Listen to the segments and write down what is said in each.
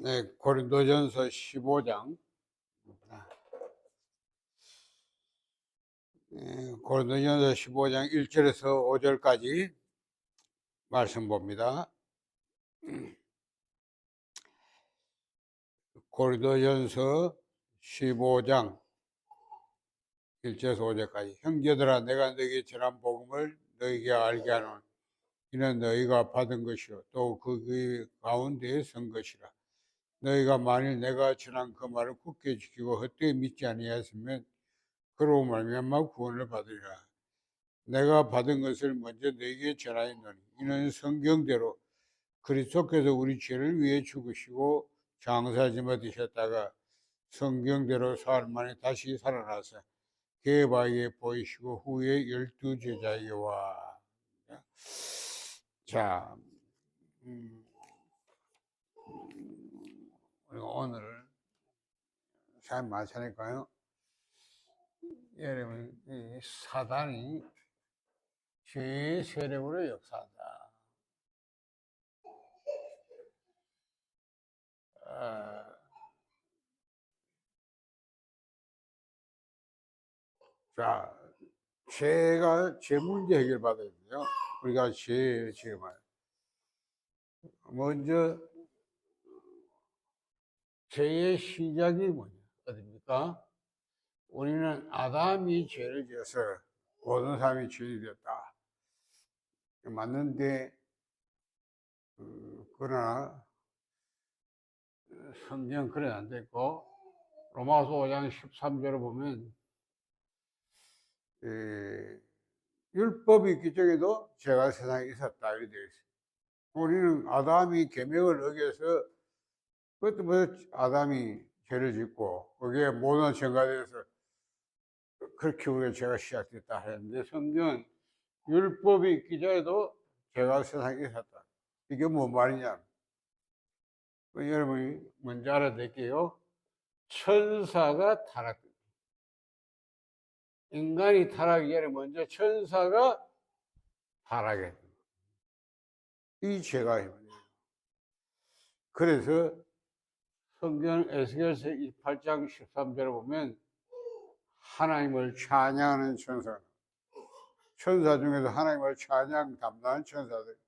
네, 고린도전서 15장. 고린도전서 15장 1절에서 5절까지 말씀 봅니다. 고린도전서 15장 1절에서 5절까지. 형제들아, 내가 너에게 전한 복음을 너에게 알게 하노니 이는 너희가 받은 것이요 또 그 가운데에 선 것이라. 너희가 만일 내가 전한 그 말을 굳게 지키고 헛되이 믿지 아니하였으면 그로 말미암아 구원을 받으리라. 내가 받은 것을 먼저 너에게 전하였노니 이는 성경대로 그리스도께서 우리 죄를 위해 죽으시고 장사지마 되셨다가 성경대로 사흘 만에 다시 살아나서 게바에게 보이시고 후에 12제자에게와. 자, 우리가 오늘 잘 마치니까요. 여러분, 이 사단이 죄의 세력으로 역사한다. 자, 죄 문제 해결받아야 돼요. 우리가 죄만. 먼저, 죄의 시작이 뭐냐? 어딥니까? 우리는 아담이 죄를 지어서 모든 사람이 죄인이 되었다. 맞는데, 그러나, 성경 그래 안 됐고, 로마서 5장 13절을 보면, 율법이 있기 전에도 죄가 세상에 있었다. 이렇게 되어 있어요. 우리는 아담이 계명을 어겨서 그것도 아담이 죄를 짓고 그게 모든 죄가 되어서 그렇게 우리가 죄가 시작됐다 하는데 성경은 율법이 있기 전에도 죄가 세상에 있었다. 이게 뭔 말이냐? 여러분이 먼저 알아둘게요. 천사가 타락했다. 인간이 타락하기 전에 먼저 천사가 타락했다. 이 죄가 그래서 성경 에스겔서 28장 13절을 보면 하나님을 찬양하는 천사 중에서 하나님을 찬양 담당한 천사들.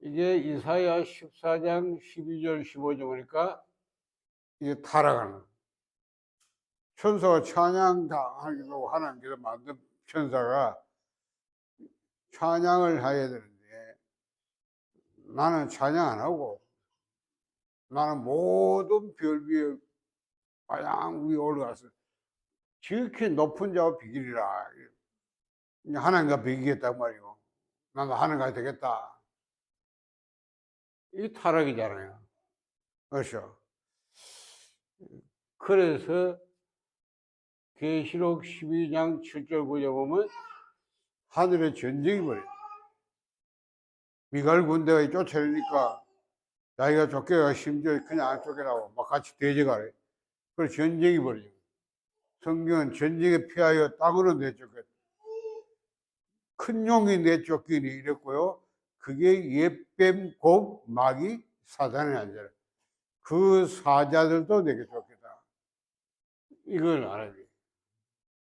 이게 이사야 14장 12절 15절 보니까 이게 타락하는 천사가 찬양 당하기도 하나님께서 만든 천사가 찬양을 해야 되는데 나는 찬양 안 하고 나는 모든 별 위에 마냥 위에 올라가서 지극히 높은 자와 비기리라. 하나님과 비기겠단 말이요. 나도 하나님과 되겠다. 이 타락이잖아요. 그렇죠. 그래서 계시록 12장 7절 9절 보면 하늘에 전쟁이 벌어요. 미갈 군대가 쫓아내니까 자기가 쫓겨가 심지어 그냥 안 쫓겨나고 막 같이 대적하래. 그래서 전쟁이 벌어요. 성경은 전쟁에 피하여 땅으로 내쫓겼다. 큰 용이 내쫓기니 이랬고요. 그게 옛뱀 곱 마귀 사단의 앉아라. 그 사자들도 내게 쫓겼다. 이걸 알아야 돼요.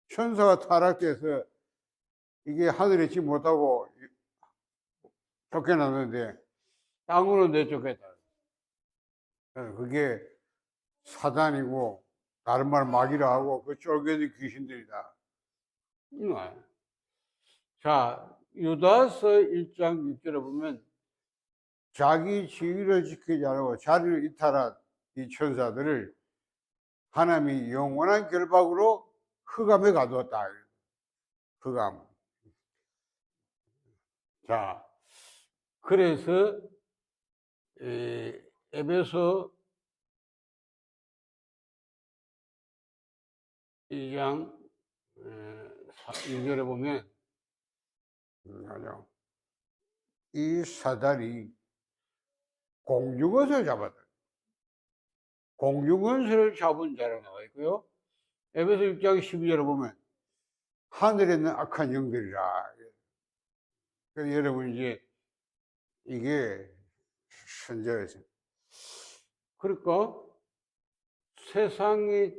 천사가 타락돼서 이게 하늘에 있지 못하고 쫓겨났는데 땅으로 내쫓겼다. 그게 사단이고 다른 말 마귀라 하고 그 쫄개들 귀신들이다. 자, 유다서 1장 6절에 보면 자기 지위를 지키지 않고 자리를 이탈한 이 천사들을 하나님이 영원한 결박으로 흑암에 가두었다. 흑암. 자, 그래서 에베소 2장 1절에 보면 이 사단이 공중원수를 잡았다. 공중원수를 잡은 자로 나와 있고요. 에베소 6장 12절에 보면 하늘에 있는 악한 영들이라. 그래서 여러분 이제 이게 선저에서 그러니까 세상이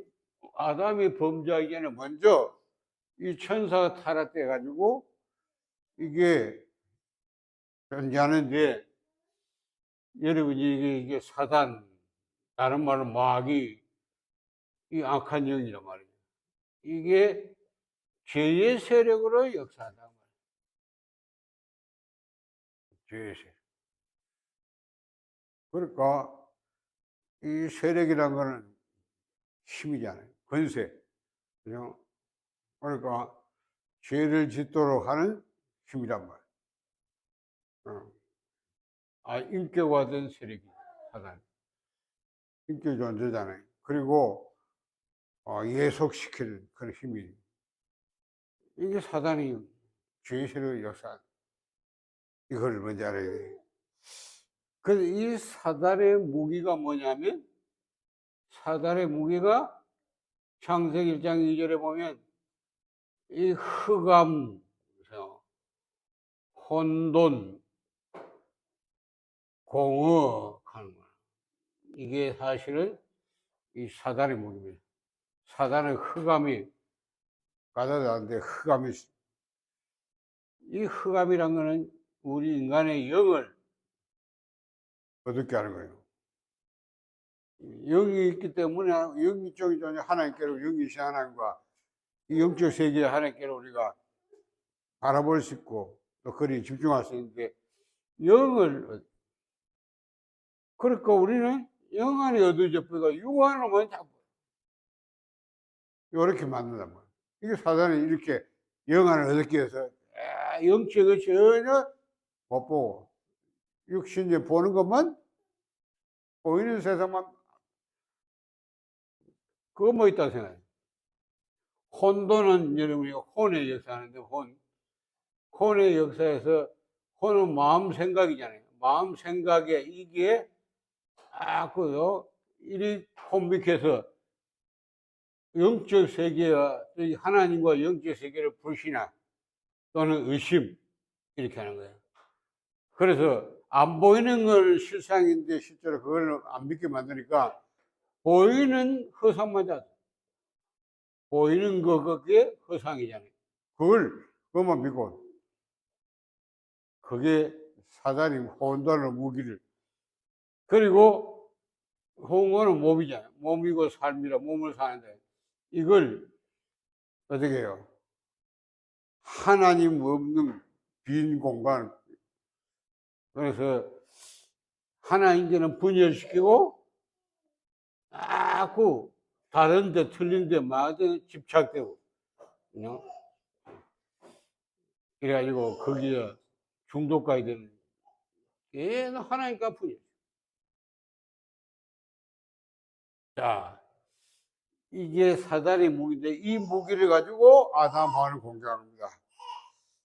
아담이 범죄하기 전에 먼저 이 천사가 타락돼 가지고 이게 존재하는데, 여러분이 이게 사단, 다른 말로 마귀, 이 악한 영이란 말이에요. 이게 죄의 세력으로 역사한단 말이에요. 죄의 세력. 그러니까 이 세력이란 거는 힘이잖아요. 권세. 그죠? 그러니까 죄를 짓도록 하는 힘이란 말이에요. 인격화된 세력이 사단. 인격 존재잖아요. 그리고 예속시키는 그런 힘이. 이게 사단이 죄의 세력의 역사. 이걸 먼저 알아야 돼요. 그래서 이 사단의 무기가 뭐냐면, 사단의 무기가 창세기 1장 2절에 보면 이 흑암, 혼돈, 공허 하는 거야. 이게 사실은 이 사단의 무기입니다. 사단의 흑암이 가다다는데, 이 흑암이란 거는 우리 인간의 영을 어둡게 하는 거예요. 영이 있기 때문에 영이 쪽이 하나님께로, 영이신 하나님과 이 영적 세계의 하나님께로 우리가 바라볼 수 있고 또 거기에 집중할 수 있는데, 그러니까 우리는 영 안에 어두워져 버리고 육 안으로만 자꾸 이렇게 만든단 말이에요. 이게 사단이 이렇게 영 안을 어둡게 해서 영적을 전혀 못 보고 육신이 보는 것만, 보이는 세상만, 그거 뭐 있다고 생각해요. 혼돈은 여러분이 혼의 역사하는데, 혼의 역사에서 혼은 마음 생각이잖아요. 마음 생각에 이게 자꾸요 이리 혼미해서 영적 세계와 하나님과 영적 세계를 불신하 또는 의심, 이렇게 하는 거예요. 그래서 안 보이는 걸 실상인데 실제로 그걸 안 믿게 만드니까 보이는 허상만 잡아. 보이는 거 그게 허상이잖아요. 그것만 믿고, 그게 사단이 혼돈의 무기를. 그리고 홍어는 몸이잖아요. 몸이고 삶이라 몸을 사는데, 이걸 어떻게 해요? 하나님 없는 빈 공간. 그래서 하나님께는 분열시키고 자꾸 다른 데 틀린 데 마저 집착되고, 그래가지고 거기에 중독까지 되는, 얘는 하나님과 분열. 자, 이게 사단의 무기인데, 이 무기를 가지고 아담 하와를 공격합니다.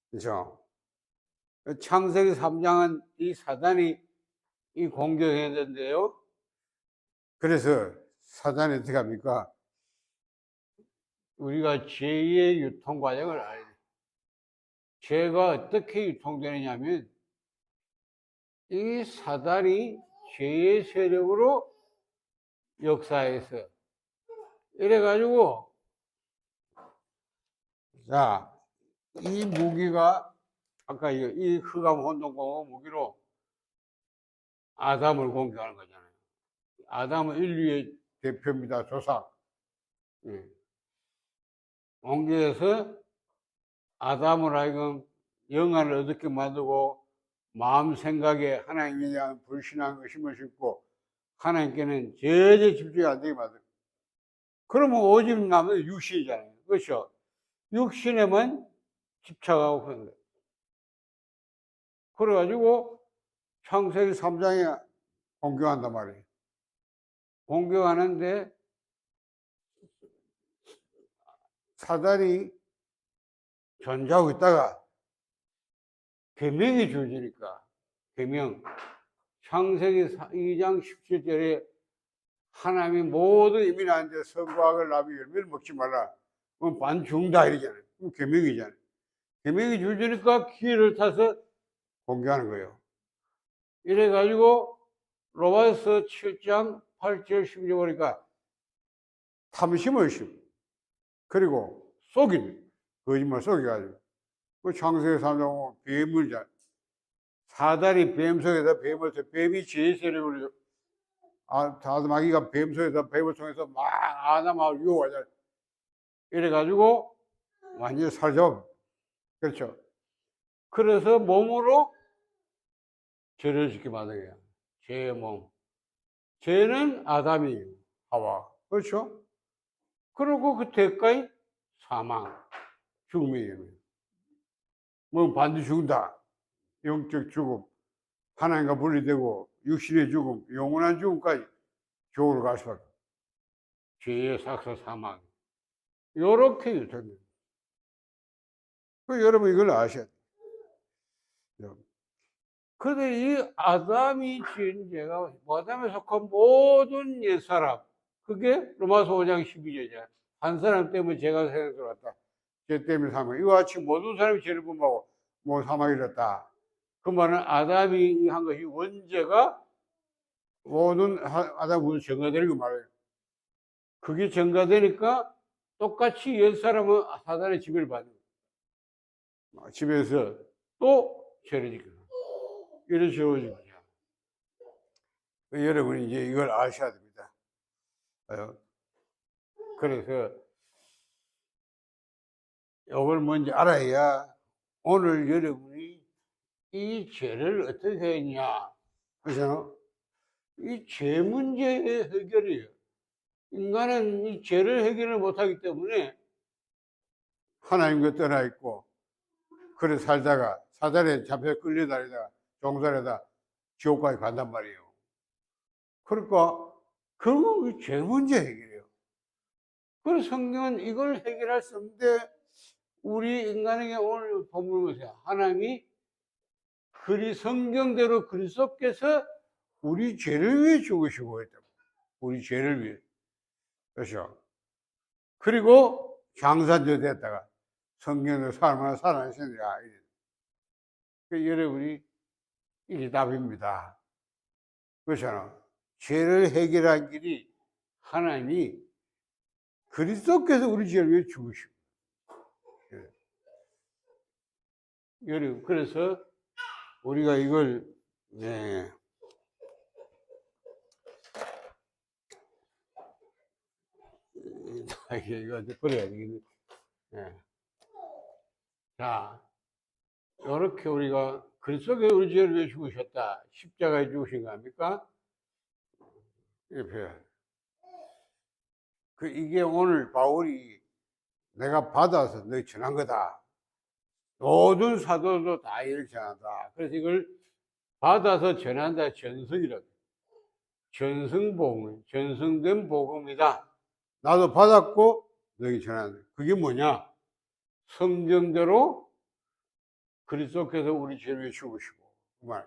그렇죠? 창세기 3장은 이 사단이 이 공격했는데요. 그래서 사단이 어떻게 합니까? 우리가 죄의 유통 과정을 알아야 돼요. 죄가 어떻게 유통되느냐면, 이 사단이 죄의 세력으로 역사해서, 이래가지고, 자, 이 무기가, 아까 이 흑암 혼돈공허 무기로 아담을 공격하는 거잖아요. 아담은 인류의 대표입니다. 조상. 공격해서 아담을 하여금 영안을 어둡게 만들고 마음 생각에 하나님에 대한 불신한 의심을 심고 하나님께는 전혀 집중이 안 되게 만들고, 그러면 오직 남은 육신이잖아요. 그렇죠? 육신에만 집착하고 그런 거예요. 그래가지고 창세기 3장에 공격한단 말이에요. 공격하는데 사단이 존재하고 있다가 계명이 주어지니까, 계명, 창세기 2장 17절에 하나님이 모든 이민한테 선과학을 나비 열매를 먹지 말라, 그럼 반 죽는다 이러잖아요. 그럼 계명이잖아요. 계명이 주어지니까 기회를 타서 공격하는 거예요. 이래가지고 로마서 7장 8절 12절 보니까 탐심을 심고, 그리고 속임, 거짓말 속여가지고, 그 창세기 3장 뱀을 잘, 사단이 뱀 속에서 뱀을, 뱀이 죄의 세력을, 마귀가 뱀 속에서 뱀을 통해서 막 아담하고 유혹하잖아요. 이래가지고 완전히 사라져. 그렇죠. 그래서 몸으로 죄를 짓게 만든 거야. 죄의 몸. 죄는 아담이에요. 하와. 그렇죠? 그리고 그 대가인 사망, 죽음이에요. 뭐 반드시 죽는다. 영적 죽음, 하나님과 분리되고 육신의 죽음, 영원한 죽음까지 교훈을 갈 수밖에 없어요. 죄의 삭사 사망. 요렇게 유통돼요. 여러분 이걸 아셔야 돼요. 그런데 이 아담이 지은 죄가 아담에 속한 모든 옛사람, 그게 로마서 5장 12절이야. 한 사람 때문에 죄가 세상에 들어왔다. 죄 때문에 사망. 이와 같이 모든 사람이 죄를 범하고 뭐 사망이 일었다. 그 말은 아담이 한 것이 원죄가 모든 아담 모두 전가되는 거 말이에요. 그게 전가되니까 똑같이 옛사람은 사단의 지배를 받는 거예요. 집에서 또 죄를 짓고 이런 지어진 거죠. 여러분이 이제 이걸 아셔야 됩니다. 그래서 이걸 먼저 알아야 오늘 여러분이 이 죄를 어떻게 했냐. 그래서 이 죄 문제의 해결이에요. 인간은 이 죄를 해결을 못하기 때문에 하나님과 떠나 있고, 그래 살다가 사단에 잡혀 끌려다니다가 종살에다 지옥까지 간단 말이에요. 그러니까 결국 죄 문제 해결이에요. 그래서 성경은 이걸 해결할 수 없는데 우리 인간에게 오늘 본문을 보세요. 하나님이 성경대로 그리스도께서 우리 죄를 위해 죽으시고 했다. 우리 죄를 위해. 그렇죠. 그리고 장사도 됐다가 성경으로 살아나 살아내셨느냐. 여러분이 이게 답입니다. 그렇잖아. 죄를 해결한 길이 하나님이 그리스도께서 우리 죄를 위해 죽으시고. 여러분, 그래서 우리가 이걸, 네. 이거 버려야 되겠네. 네. 자, 이렇게 우리가 그리스도께서 우리 죄를 위해 죽으셨다. 십자가에 죽으신 거 아닙니까? 이렇게. 이게 오늘 바울이 내가 받아서 너희 전한 거다. 모든 사도도 다 이를 전한다. 그래서 이걸 받아서 전한다. 전승이라고. 전승복음, 전승된 복음이다. 나도 받았고 너희 전한다. 그게 뭐냐? 성경대로 그리스도께서 우리 죄를 위해 죽으시고. 그 말.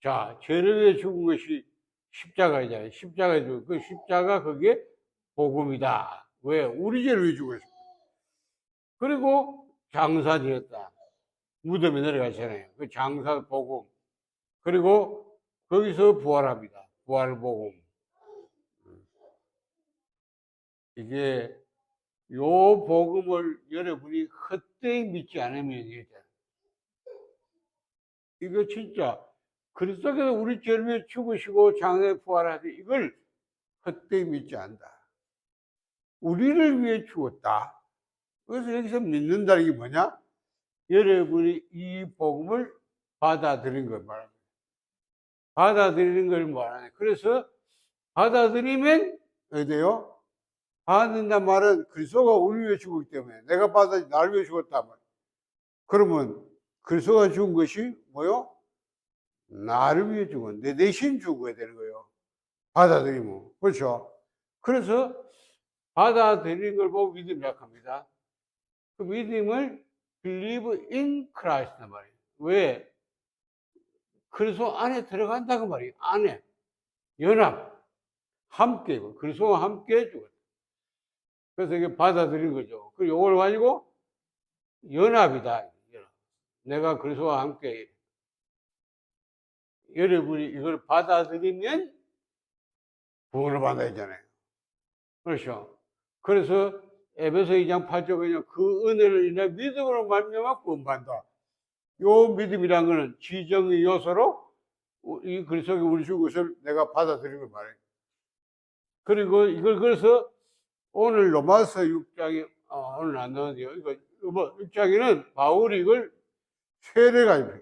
자, 죄를 위해 죽은 것이 십자가이잖아요. 십자가에 죽은 그 십자가 그게 복음이다. 왜? 우리 죄를 위해 죽으시고. 그리고 장사되었다. 무덤에 내려가잖아요. 그 장사 복음. 그리고 거기서 부활합니다. 부활 복음. 이게 요 복음을 여러분이 헛되이 믿지 않으면 이거 진짜 그리스도께서 우리 죄를 위해 죽으시고 장사에 부활하시 이걸 헛되이 믿지 않는다. 우리를 위해 죽었다. 그래서 여기서 믿는다는 게 뭐냐? 여러분이 이 복음을 받아들인 걸 말합니다. 받아들이는 걸 말하네. 그래서 받아들이면 어때요? 받는단 말은 그리스도가 우리 위해 죽었기 때문에 내가 받아 나를 위해 죽었단 말이에요. 그러면 그리스도가 죽은 것이 뭐요? 나를 위해 죽은 내 대신 죽어야 되는 거예요. 받아들이면. 그렇죠? 그래서 받아들이는 걸 보고 믿음이 약합니다. 그 믿음을 believe in Christ란 말이에요. 왜? 그리스도 안에 들어간다고 말이에요. 안에. 연합. 함께. 그리스도와 함께 죽었다. 그래서 이게 받아들인 거죠. 그리고 이걸 가지고 연합이다. 내가 그리스도와 함께. 여러분이 이걸 받아들이면 구원을 받아야 되잖아요. 그렇죠. 그래서 에베소 2장 8절 그냥 그 은혜를 인해 믿음으로 말미암아 구원받는다. 요 믿음이란 거는 지정의 요소로 이 그리스도의 우리 주 것을 내가 받아들인 걸 말해요. 그리고 이걸 그래서 오늘 로마서 6장에 오늘 안 나오는데요. 이거 6장에는 바울이 이걸 세례가 있어요.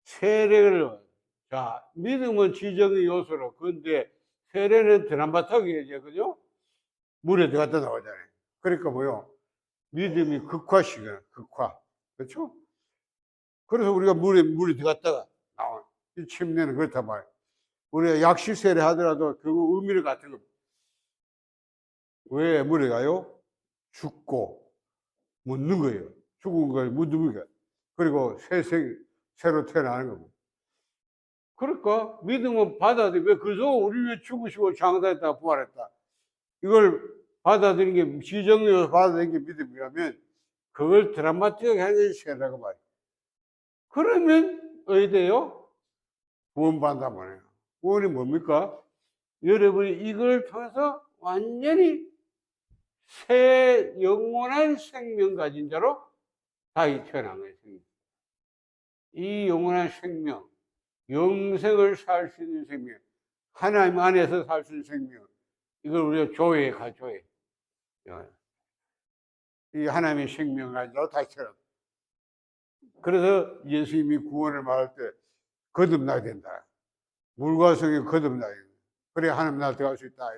세례를 자 믿음은 지정의 요소로 그런데 세례는 드람바타기에 되거든요. 물에 들어갔다 나오잖아요. 그러니까 뭐요? 믿음이 극화시켜요. 극화. 그렇죠? 그래서 우리가 물에 들어갔다가 나와. 이 침례는 그렇단 말이에요. 우리가 약식 세례 하더라도 그 의미를 같은 겁니다. 왜 물에 가요? 죽고 묻는 거예요. 죽은 걸 묻는 거예요. 그리고 새로 태어나는 겁니다. 그러니까 믿음은 받아들이 왜 그래서 우리 왜 죽으시고 장사했다 부활했다 이걸 받아들이는 게 지정으로 받아들이는 게 믿음이라면 그걸 드라마틱하게 하는 게 세례라고 말이에요. 그러면 어디돼요? 구원받는다 말이에요. 구원이 뭡니까? 여러분이 이걸 통해서 완전히 새 영원한 생명 가진 자로 다시 태어난 거예요. 이 영원한 생명, 영생을 살 수 있는 생명, 하나님 안에서 살 수 있는 생명, 이걸 우리가 조회해 가조해. 이 하나님의 생명 가지고 다시 태어난. 그래서 예수님이 구원을 말할 때 거듭나야 된다. 물과 성이 거듭나야 된다. 그래 하나님 나라 들어갈 수 있다.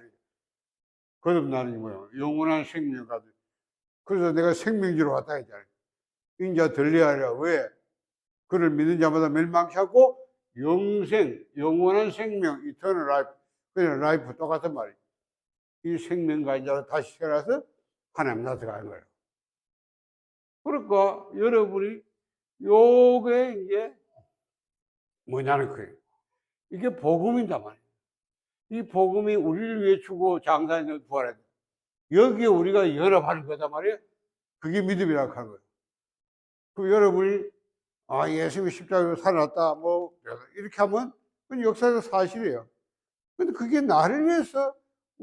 거듭나는 게 뭐야? 영원한 생명 가지고. 그래서 내가 생명지로 왔다 했잖아요. 인자 들려하려 왜? 그를 믿는 자마다 멸망치 않고 영생, 영원한 생명, 이터널 라이프, 그냥 라이프 똑같은 말이에요. 이 생명 가진 자로 다시 태어나서 하나님 나라 들어가는 거예요. 그러니까 여러분이 요게 이제 뭐냐는 거예요. 이게 복음이다 말이에요. 이 복음이 우리를 위해 주고 장사하는 부활해. 여기에 우리가 연합하는 거다 말이에요. 그게 믿음이라고 하는 거예요. 그 여러분이 예수님이 십자가로 살아났다 뭐 이렇게 하면 그건 역사적 사실이에요. 근데 그게 나를 위해서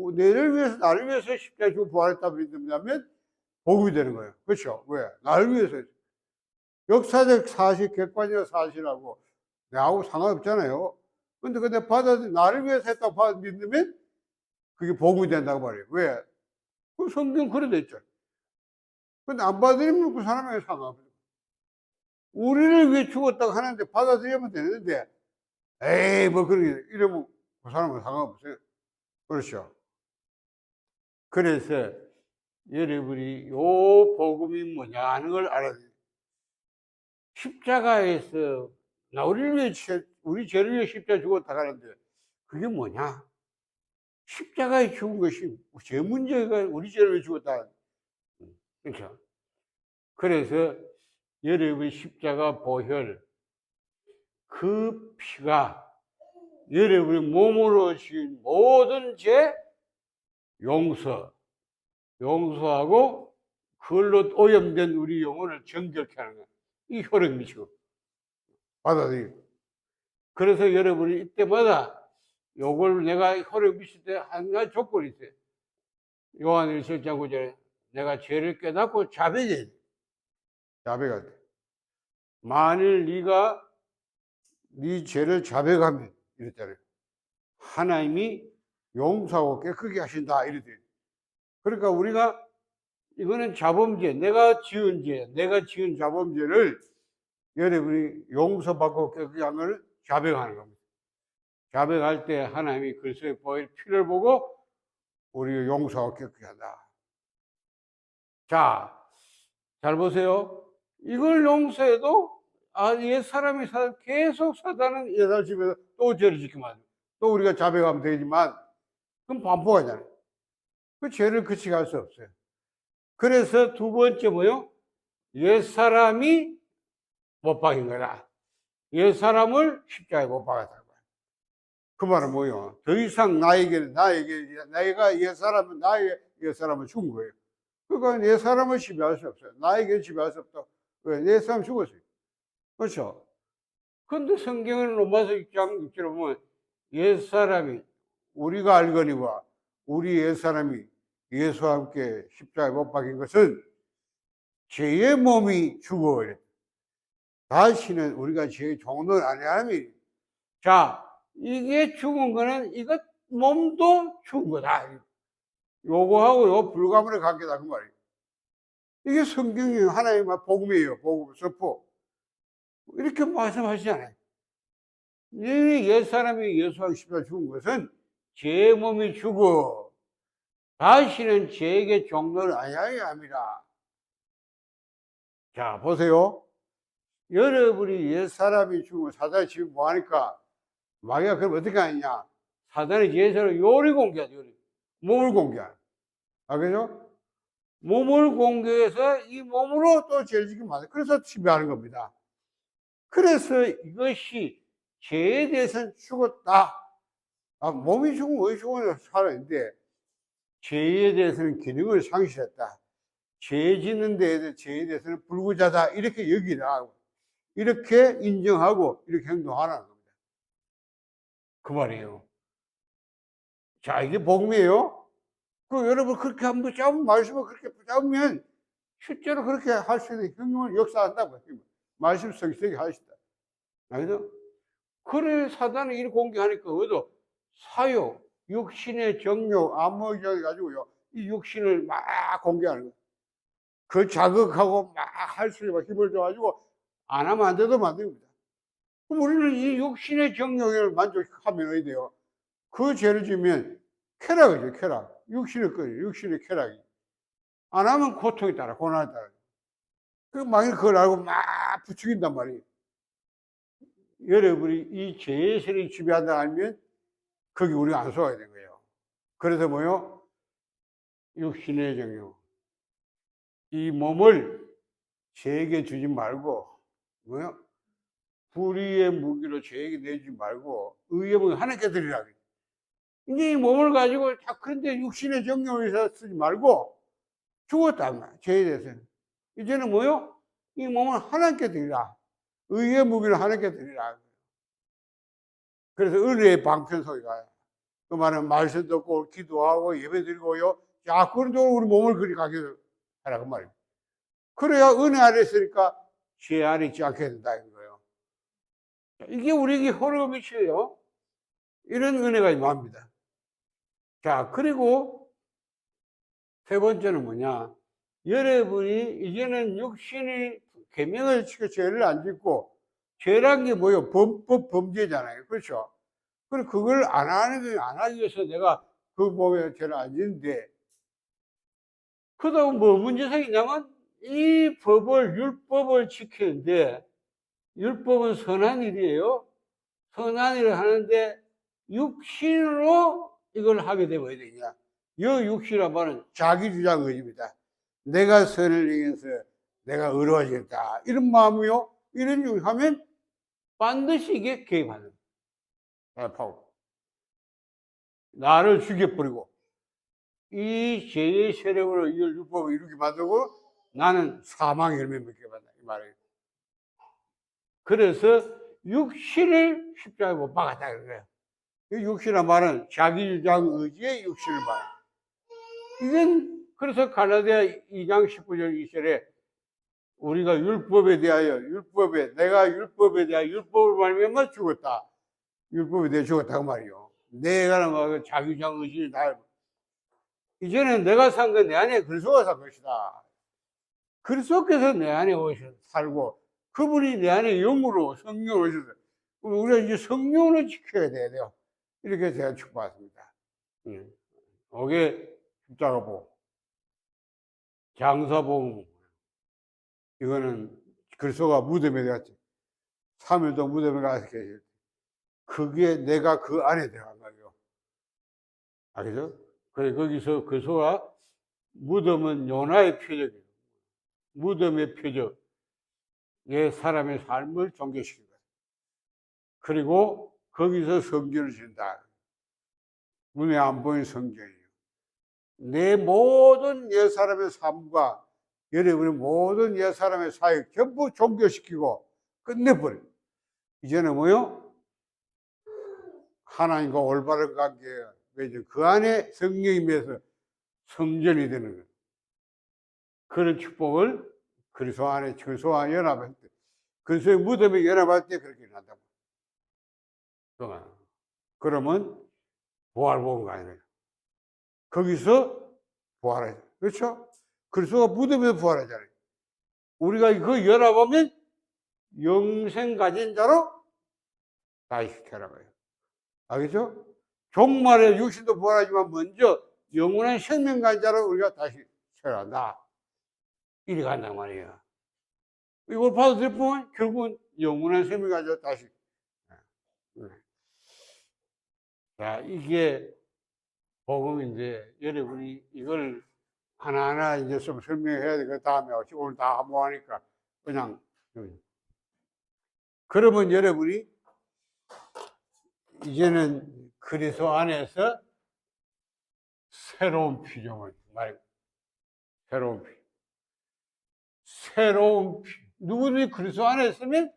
나를 위해서 십자가에 죽고 부활했다 믿으면 복음이 되는 거예요. 그렇죠? 왜? 나를 위해서. 역사적 사실, 객관적 사실하고 나하고 상관없잖아요. 근데 나를 위해서 했다고 믿으면 그게 복음이 된다고 말이에요. 왜? 그 성경 그래 돼 있죠. 근데 안 받아들이면 그 사람에게 상관없어요. 우리를 위해 죽었다고 하는데 받아들이면 되는데, 에이, 뭐 그런 게 이러면 그 사람은 상관없어요. 그렇죠. 그래서 여러분이 요 복음이 뭐냐 하는 걸 알아야 돼요. 십자가에서 우리를 위해 우리 죄를 위해 십자가 죽었다 하는데 그게 뭐냐? 십자가에 죽은 것이 죄 문제가 우리 죄를 위해 죽었다. 그렇죠. 그래서 여러분의 십자가 보혈 그 피가 여러분의 몸으로 지은 모든 죄 용서하고 그걸로 오염된 우리 영혼을 정결케 하는 거야. 이 효력이죠. 받아들이고. 그래서 여러분이 이때마다 요걸 내가 효력 미칠 때 한 가지 조건이 있어요. 요한 1장 9절에 내가 죄를 깨닫고 자백해야 돼. 자백할 때. 만일 네가 네 죄를 자백하면 이랬잖아요. 하나님이 용서하고 깨끗게 하신다 이랬대요. 그러니까 우리가 이거는 자범죄, 내가 지은 자범죄를 여러분이 용서받고 깨끗게 한 것을 자백하는 겁니다. 자백할 때 하나님이 그리스도의 보혈 피를 보고 우리를 용서하고 깨끗게 한다. 자, 잘 보세요. 이걸 용서해도 옛사람이 계속 사단은 옛사람 집에서 또 죄를 지키면 또 우리가 자백하면 되지만 그럼 반복하잖아요. 그 죄를 그치게 할 수 없어요. 그래서 두 번째 뭐요? 옛사람이 못 박인 거다. 옛사람을 십자가에 못 박았다. 그 말은 뭐요? 더 이상 내가 옛사람은 나의 옛사람을 죽은 거예요. 그러니까 옛사람을 지배할 수 없어요. 나에게 지배할 수 없다. 왜? 옛사람 죽었어요. 그렇죠? 근데 성경은 로마서 6장 6절에 보면 옛사람이 우리가 알거니와 우리 옛사람이 예수와 함께 십자가에 못 박힌 것은 죄의 몸이 죽어. 다시는 우리가 죄의 종로는 아니하니. 자, 이게 죽은 거는 이것 몸도 죽은 거다. 요거하고 요 불가분의 관계다 그 말이에요. 이게 성경이 하나님의 복음이에요. 복음, 서포. 이렇게 말씀하시잖아요. 이 옛사람이 예수와 십자가에 죽은 것은 죄의 몸이 죽어 다시는 죄에게 종로를 아니하여야 합니다. 자, 보세요. 여러분이 옛사람이 죽으면 사단이 지금 뭐하니까 마귀가 그럼 어떻게 하느냐? 사단이 예수를 요리 공개하죠. 요리. 몸을 공개하는. 아, 그죠? 몸을 공개해서 이 몸으로 또 죄를 지키면 안 돼. 그래서 지배하는 겁니다. 그래서 이것이 죄에 대해서는 죽었다. 아, 몸이 죽으면 왜 죽으면 살아있는데 죄에 대해서는 기능을 상실했다. 죄 짓는 죄에 대해서는 불구자다. 이렇게 여기라. 이렇게 인정하고 이렇게 행동하라는 겁니다. 그 말이에요. 자, 이게 복음이에요. 그 여러분 그렇게 한번 붙잡으면 말씀을 그렇게 붙잡으면 실제로 그렇게 할 수 있는 행동을 역사한다고. 말씀 성실하게 하시다. 알죠? 그래 사단이 이렇게 공개하니까 그래도 사욕, 육신의 정욕, 암흑이 가지고요. 이 육신을 막 공개하는 거예요. 그 자극하고 막 할 수 있는 힘을 줘가지고 안 하면 안 돼도 만듭니다. 그럼 우리는 이 육신의 정욕을 만족하면 어디 돼요? 그 죄를 지면 쾌락이죠, 쾌락. 육신의 거예요, 육신의 쾌락이. 안 하면 고통이 따라, 고난이 따라. 그 만일 그걸 알고 막 부추긴단 말이에요. 여러분이 이 죄의 세력이 지배한다 알면 거기 우리가 안 속아야 되는 거예요. 그래서 뭐요? 육신의 정욕. 이 몸을 죄에게 주지 말고, 뭐요? 불의의 무기로 죄에게 내주지 말고, 의의 무기 하나님께 드리라. 이제 이 몸을 가지고, 다 그런데 육신의 정욕에서 쓰지 말고, 죽었다. 죄에 대해서는. 이제는 뭐요? 이 몸을 하나님께 드리라. 의의 무기를 하나님께 드리라. 그래서 은혜의 방편속에 가요. 그 말은 말씀 듣고 기도하고 예배 드리고요. 자, 그런 쪽으로 우리 몸을 그리 가게 하라. 그 말입니다. 그래야 은혜 아래 있으니까 죄 안에 있지 않게 된다는 거예요. 이게 우리에게 흐름이시에요. 이런 은혜가 임합니다. 자, 그리고 세 번째는 뭐냐? 여러분이 이제는 육신이 계명을 지켜 죄를 안 짓고 죄란 게 뭐예요? 범죄잖아요. 그렇죠? 그럼 그걸 안 하기 위해서 내가 그 몸에 죄를 안 짓는데 그러다 뭐 문제 생기냐면 이 법을, 율법을 지키는데 율법은 선한 일이에요. 선한 일을 하는데 육신으로 이걸 하게 되면 어떻게 되냐? 이 육신이란 말은 자기 주장 의지입니다. 내가 선을 행해서 내가 의로워지겠다. 이런 마음이요. 이런 일을 하면 반드시 이게 개입하는 거예요. 나를 죽여버리고 이 죄의 세력으로 이 율법을 이루게 만들고 나는 사망의 열매 맺게 받는다. 이 말이에요. 그래서 육신을 십자가에 못 박았다. 그래요. 이 육신이란 말은 자기 주장 의지의 육신을 말해요. 이건 그래서 갈라디아 2장 19절 2절에 우리가 율법에 대하여 내가 율법에 대하여 율법을 말미암아 죽었다. 율법에 대해 죽었다고 말이요. 내가 막 자기 주장 의지를 다 이제는 내가 산 건 내 안에 그리스도가 산 것이다. 그리스도께서 내 안에 오셔서 살고 그분이 내 안에 영으로 성령으로 오셔서 우리가 이제 성령을 지켜야 돼요. 이렇게 제가 축복받습니다. 이게 십자가복, 장사복. 이거는 그리스도가 무덤에 갔지. 3일도 무덤에 가서 계실 때. 그게 내가 그 안에 들어간 거예요. 알겠죠? 그래, 거기서 그리스도가 무덤은 요나의 표적이에요. 무덤의 표적. 예, 사람의 삶을 종교시킨 거예요. 그리고 거기서 성전을 준다. 눈에 안 보이는 성전이에요. 내 모든 옛사람의 삶과 여러분의 모든 옛사람의 사역 전부 종교시키고 끝내버려요. 이제는 뭐요? 하나님과 올바른 관계, 맺어 그 안에 성령이 맺어서 성전이 되는 거예요. 그런 축복을 그리스도 안에 그리스도와 연합할 때, 그리스도의 무덤에 연합할 때 그렇게 난다고. 그러면 부활복음가 아니에요. 거기서 부활해요. 그렇죠? 그리스도가 무덤에서 부활하잖아요. 우리가 그 연합하면 영생 가진 자로 다시 태어나요. 알겠죠? 종말에 육신도 부활하지만 먼저 영원한 생명 가진 자로 우리가 다시 태어난다. 이리 간단 말이에요. 이걸 받아들일 뿐 결국은 영원한 생명 가진 자로 다시. 자, 이게 복음인데 여러분이 이걸 하나하나 이제 좀 설명해야 돼. 그 다음에 오늘 다 한번 하니까 그냥. 그러면 여러분이 이제는 그리스도 안에서 새로운 피조물 말이에요. 새로운 피. 새로운 피. 누구든지 그리스도 안에 있으면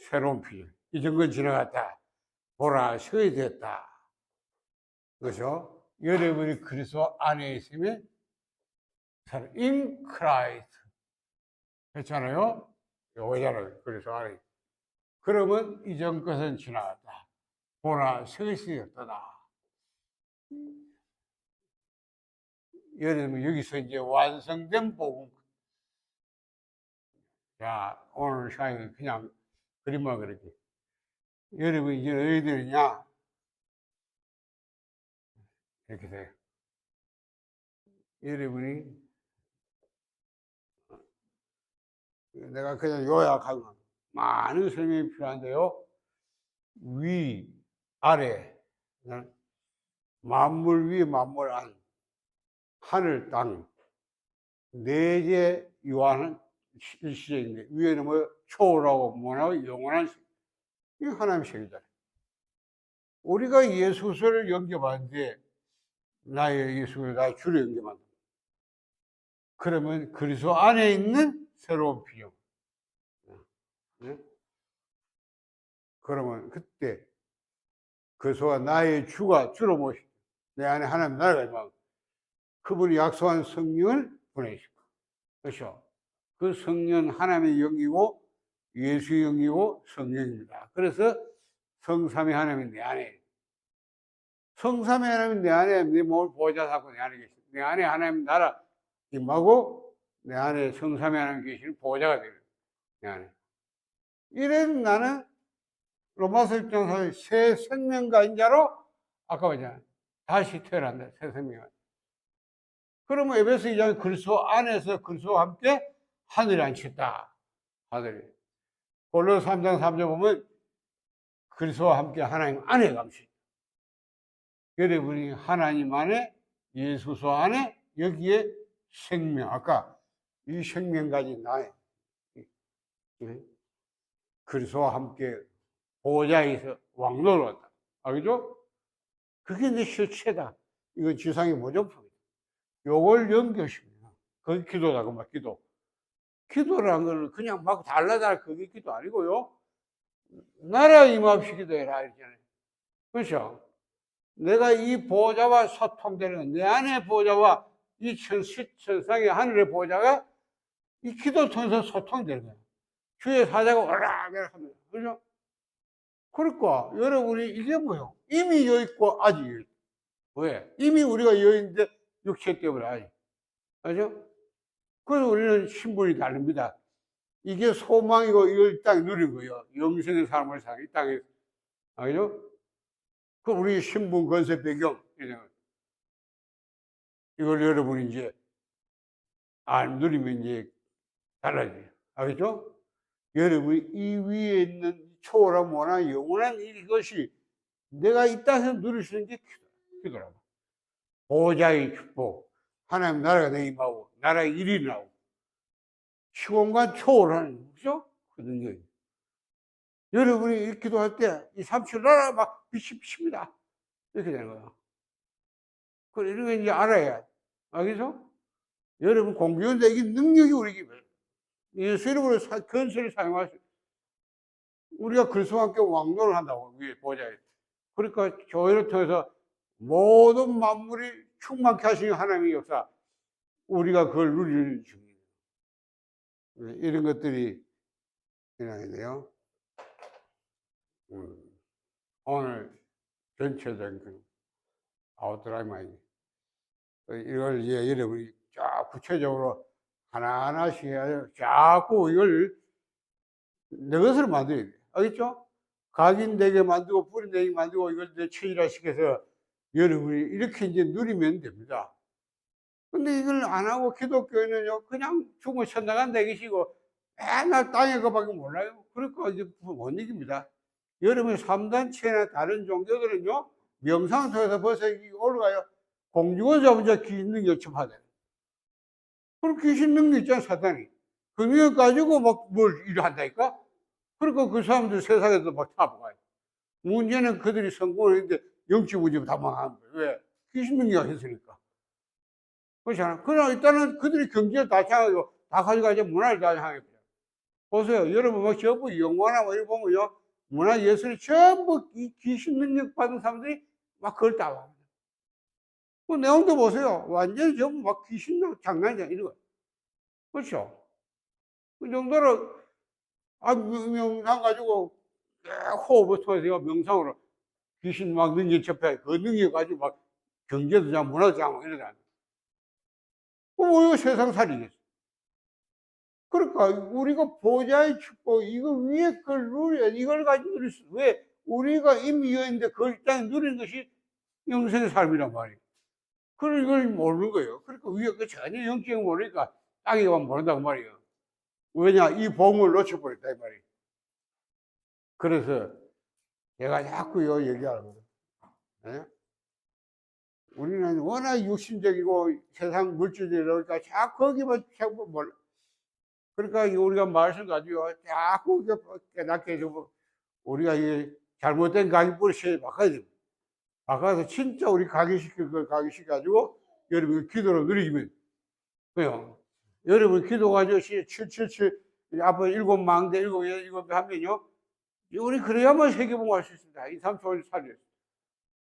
새로운 피조. 이전 건 지나갔다. 보라, 새이 됐다. 그렇죠? 여러분이 그리스도 안에 있으면 in Christ 했잖아요. 요거잖아요. 그리스도 안에. 그러면 이전 것은 지나갔다. 보라, 새이 됐다. 여러분 여기서 이제 완성된 복음. 자, 오늘 시간에 그냥 그림만 그렇게. 여러분 이제 너희들이냐? 이렇게 돼요. 여러분이 내가 그냥 요약하면 많은 설명이 필요한데요. 위, 아래, 만물 위, 만물 안, 하늘, 땅, 네개 요한은 일시적인데 위에는 뭐 초월하고 무한하고 영원한 이 하나님의 세계잖아요. 우리가 예수를 영접하는데 나의 예수를 나의 주를 영접한다. 그러면 그리스도 안에 있는 새로운 피조. 네? 그러면 그때 그리스도가 나의 주가 주로 모시고 내 안에 하나님 나라가 임하고 그분이 약속한 성령을 보내시고 그렇죠? 그 성령 하나님의 영이고 예수의 영이고 성령입니다. 그래서 성삼위 하나님이 내 안에 성삼위 하나님이 내 안에 내 몸을 보호자 삼고 내 안에 계십니다. 내 안에 하나님 나라 임하고 내 안에 성삼위 하나님 계시는 보호자가 되는 내 안에. 이래서 나는 로마서 1장 새 생명 가진 자로 아까 말했잖아요. 다시 태어난다. 새 생명. 그러면 에베소 2장 그리스도 안에서 그리스도와 함께 하늘에 앉혔다. 하늘에. 골로새 3장 3절 보면 그리스도와 함께 하나님 안에 감시. 여러분이 하나님 안에 예수소 안에 여기에 생명. 아까 이 생명 가진 나의 그리스도와 함께 보호자에서 왕노를 왔다. 알겠죠? 그게 내 실체다. 이건 지상의 모종품이다. 요걸 연결시킵니다. 그게 기도다. 그 말 기도. 기도라는 건 그냥 막 달라달 그게 기도 아니고요. 나라 임합시기도 해라. 이랬잖아요. 그렇죠? 내가 이 보호자와 소통되는, 내 안의 보호자와 이 천상의 하늘의 보호자가 이 기도 통해서 소통되는 거예요. 주의 사자가 오락가락 합니다. 그죠? 그러니까 여러분이 이게 뭐예요? 이미 여있고 아직 여있고. 왜? 이미 우리가 여있는데 육체 때문에 아직. 그죠? 그래서 우리는 신분이 다릅니다. 이게 소망이고 이걸 이 땅에 누린 거예요. 영생의 삶을 사는 이 땅에. 알죠? 그 우리 신분, 건설, 배경 이걸 여러분이 이제 안 누리면 이제 달라져요. 알겠죠? 여러분이 이 위에 있는 초월한 원한 영원한 이것이 내가 이 땅에서 누릴 수 있는 게 기도라고. 보호자의 축복, 하나님 나라가 내 임하고 나라의 일이 나오고 시공간 초월하는 그죠? 그 능력이. 여러분이 기도할 때 이 삼칠 나라 막 빛이 비칩니다. 이렇게 되는 거예요. 그래, 이런 거 이제 알아야. 알겠죠? 여러분, 공교인데 이게 능력이 우리에게 예수 이름으로 건설을 사용할 수, 우리가 그리스도와 함께 왕노를 한다고, 위에 보좌에. 그러니까 교회를 통해서 모든 만물이 충만케 하시는 하나님의 역사, 우리가 그걸 누리는 중입니다. 이런 것들이 일어나는데요. 오늘 전체적인 그 아웃라인만 이걸 이제 여러분이 쫙 구체적으로 하나하나씩 해야 자꾸 이걸 내 것으로 만들어야 돼. 알겠죠? 각인 내게 만들고 뿌리 내게 만들고 이걸 내 체질화 시켜서 여러분이 이렇게 이제 누리면 됩니다. 근데 이걸 안 하고 기독교인은요, 그냥 죽어 천나간다 이것이고 맨날 땅에 거밖에 몰라요. 그러니까 이제 못 이깁니다. 여러분 3단체나 다른 종교들은요, 명상 속에서 벌써 올라가요. 공중을 잡으자 귀신 능력 접하대. 그럼 귀신 능력 있잖아, 사탄이. 그 능력 가지고 막 뭘 일을 한다니까? 그러니까 그 사람들 세상에서 막 타버가요. 문제는 그들이 성공을 했는데 영적 문제 다 망한 거예요. 왜? 귀신 능력이 했으니까. 그렇잖아. 그러나 일단은 그들이 경제를 다 장하고 다 가져가지 문화를 다 장하겠죠. 보세요. 여러분, 뭐 전부 영화나 뭐 이런 보면요. 문화 예술이 전부 이 귀신 능력 받은 사람들이 막 그걸 따와. 그 내용도 보세요. 완전히 전부 막 귀신 장난이야. 이런 거. 그렇죠? 그 정도로, 명상 가지고 호흡을 통해서 명상으로 귀신 막 능력 접해. 그 능력 가지고 막 경제도 장, 문화도 장, 이러잖아. 그럼 이거 세상 살이겠어. 그러니까 우리가 보좌의 축복, 이거 위에 걸 누려야 이걸 가지고 누릴 수, 왜? 우리가 이미 여인데 그걸 땅에 누리는 것이 영생의 삶이란 말이에요. 그걸 이걸 모르는 거예요. 그러니까 위에 그 전혀 영적인 모르니까 땅에만 모른다고 말이에요. 왜냐? 이 복음을 놓쳐버렸다, 이 말이에요. 그래서 내가 자꾸 이거 얘기하거든. 네? 우리는 워낙 육신적이고 세상 물질이니까 자꾸 거기만 자꾸 몰라. 그러니까 우리가 말씀 가지고 자꾸 깨닫게 해주고, 우리가 이 잘못된 각인뿌리 바꿔야 됩니다. 바꿔서 진짜 우리 각인시킬 걸 각인시켜가지고 여러분 기도로 누리면 돼요. 여러분 기도 가지고 777 앞에 7망대 7배 하면요, 우리 그래야만 세계봉할 수 있습니다. 2, 3초 살려요.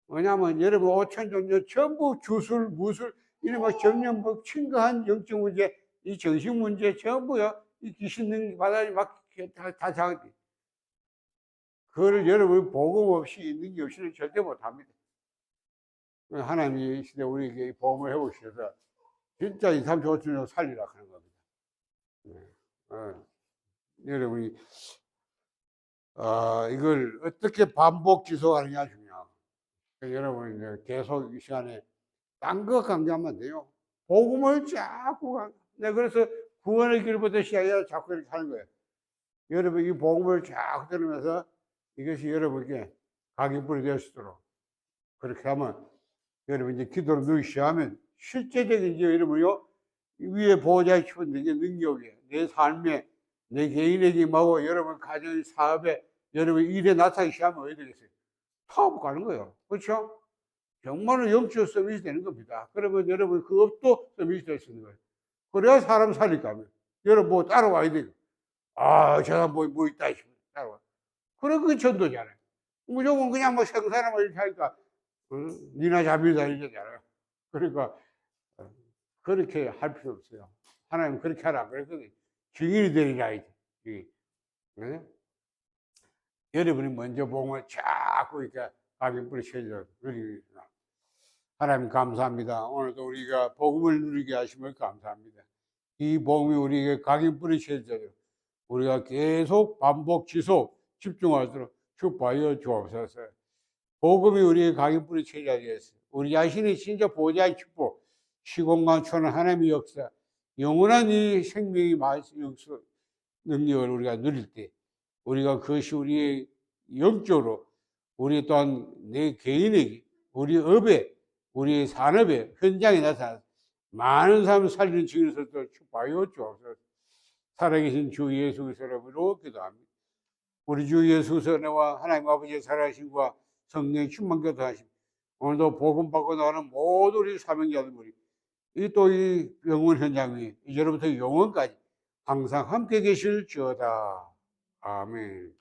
왜냐하면 여러분 5천 종류 전부 주술 무술 이런 막 전면 뭐 친거한 영적 문제, 이 정신 문제 전부요, 이 귀신 능력 받아니 막다 장기. 그거를 여러분 복음 없이 있는 게 없이는 절대 못합니다. 하나님이 이 시대 우리에게 복음을 해보셔서 진짜 2, 3, 5천 살리라 하는 겁니다. 여러분이 이걸 어떻게 반복 지속하느냐 중요하고, 여러분 이제 계속 이 시간에 딴 거 강조하면 안 돼요. 복음을 자꾸 그래서 구원의 길부터 시작해서 자꾸 이렇게 하는 거예요. 여러분 이 복음을 자꾸 들으면서 이것이 여러분께 각인뿌리 될 수 있도록 그렇게 하면, 여러분 이제 기도를 누리기 시작하면 실제적인 이제 여러분요, 위에 보호자의 기쁜 내 능력에, 내 삶에, 내 개인에게 임하고 여러분 가정 사업에 여러분 일에 나타나기 시작하면 어떻게 되겠어요? 파업 가는 거예요. 그렇죠? 정말로 영적 서밋이 되는 겁니다. 그러면 여러분 그 업도 서밋이 될 수 있는 거예요. 그래야 사람 살릴까 하면 여러분 뭐 따라와야 돼요. 저 사람 뭐 있다 싶으면 따라와. 그래, 그게 전도잖아요. 무조건 그냥 뭐 생사람 이렇게 하니까 니나 잡니다 이러잖아요. 그러니까 그렇게 할 필요 없어요. 하나님 그렇게 하라 그랬거든요. 증인이 되리라 이제. 네? 여러분이 먼저 복음을 자꾸 이렇게 각인뿌리 쳐져 누리겠구나. 하나님 감사합니다. 오늘도 우리가 복음을 누리게 하심을 감사합니다. 이 복음이 우리에게 각인뿌리 쳐져요. 우리가 계속 반복 지속 집중하도록 축복하여 주옵소서. 복음이 우리의 각인뿌리 쳐져야 되겠어요. 우리 자신이 진짜 보좌의 축복, 시공간 초는 하나님의 역사, 영원한 이 생명의 능력을 우리가 누릴 때, 우리가 그것이 우리의 영적으로, 우리 또한 내 개인에게, 우리 업에, 우리 산업에, 현장에 나타나서 많은 사람을 살리는 증인으로서 축복하여 주옵소서. 살아계신 주 예수 그리스도 이름으로 기도합니다. 우리 주 예수 그리스도의 은혜와 하나님 아버지의 살아계심과 성령의 충만 교통하심, 오늘도 복음 받고 나가는 모든 우리 사명자들이 이 또 이 영원 현장 위에 이제로부터 영원까지 항상 함께 계실지어다. 아멘.